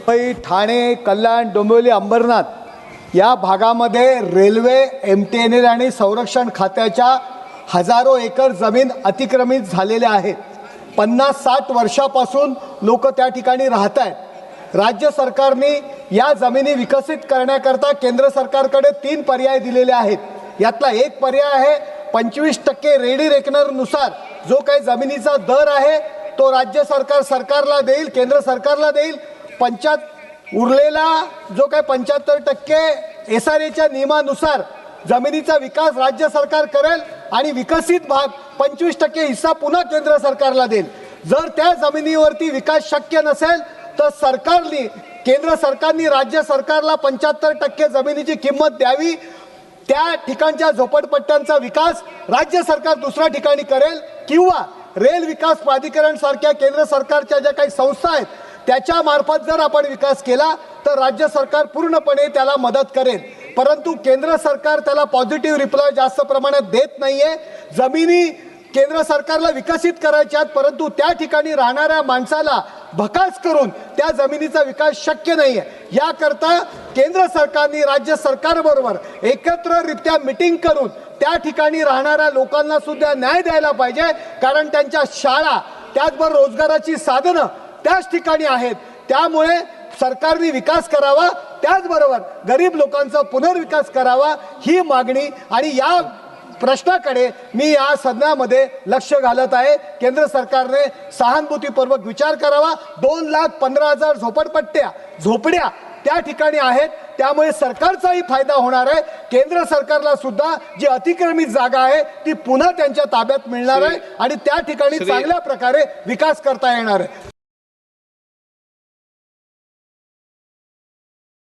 मुंबई, ठाणे, कल्याण, डोंबिवली, अंबरनाथ या भागामध्ये railway, MTNL आणि संरक्षण खात्याच्या हजारो एकर जमीन अतिक्रमित झालेल्या आहेत। 50-60 वर्षापासून लोक त्या ठिकाणी राहत आहेत। राज्य सरकारने या जमिनी विकसित करण्याकरता केंद्र सरकारकडे 3 पर्याय दिलेले आहेत। यातला एक पर्याय आहे 25% रेडी रेकनरनुसार जो काही जमिनीचा दर आहे तो राज्य सरकारला देईल, केंद्र सरकारला देईल। उरलेला जो काही 75% SRAच्या नियमानुसार जमिनीचा विकास राज्य सरकार करेल आणि विकसित भाग 25% हिस्सा पुन्हा केंद्र सरकारला देईल। जर त्या जमिनीवरती विकास शक्य नसेल तर केंद्र सरकारने राज्य सरकारला 75% जमिनीची किंमत द्यावी। त्या ठिकाणच्या झोपडपट्ट्यांचा विकास राज्य सरकार दुसऱ्या ठिकाणी करेल किंवा रेल विकास प्राधिकरण सारख्या केंद्र सरकारच्या ज्या काही संस्था आहेत त्याच्या मार्फत जर आपण विकास केला तर राज्य सरकार पूर्णपणे त्याला मदत करेल। परंतु केंद्र सरकार त्याला पॉझिटिव्ह रिप्लाय जास्त प्रमाणात देत नाहीये। जमिनी केंद्र सरकारला विकसित करायच्यात परंतु त्या ठिकाणी राहणाऱ्या माणसाला भकास करून त्या जमिनीचा विकास शक्य नाहीये। याकरता केंद्र सरकारने राज्य सरकारबरोबर एकत्रित्या मीटिंग करून त्या ठिकाणी राहणाऱ्या लोकांना सुद्धा न्याय द्यायला पाहिजे, कारण त्यांच्या शाळा त्याचबरोबर रोजगाराची साधनं त्याच ठिकाणी आहेत। त्यामुळे सरकारने विकास करावा, त्याचबरोबर गरीब लोकांचा पुनर्विकास करावा ही मागणी आणि या प्रश्नाकडे मी या सदनामध्ये लक्ष घालत आहे। केंद्र सरकारने सहानुभूतीपूर्वक विचार करावा। 2,15,000 झोपड्या त्या ठिकाणी आहेत, त्यामुळे सरकारचाही फायदा होणार आहे। केंद्र सरकारला सुद्धा जी अतिक्रमित जागा आहे ती पुन्हा त्यांच्या ताब्यात मिळणार आहे आणि त्या ठिकाणी चांगल्या प्रकारे विकास करता येणार आहे।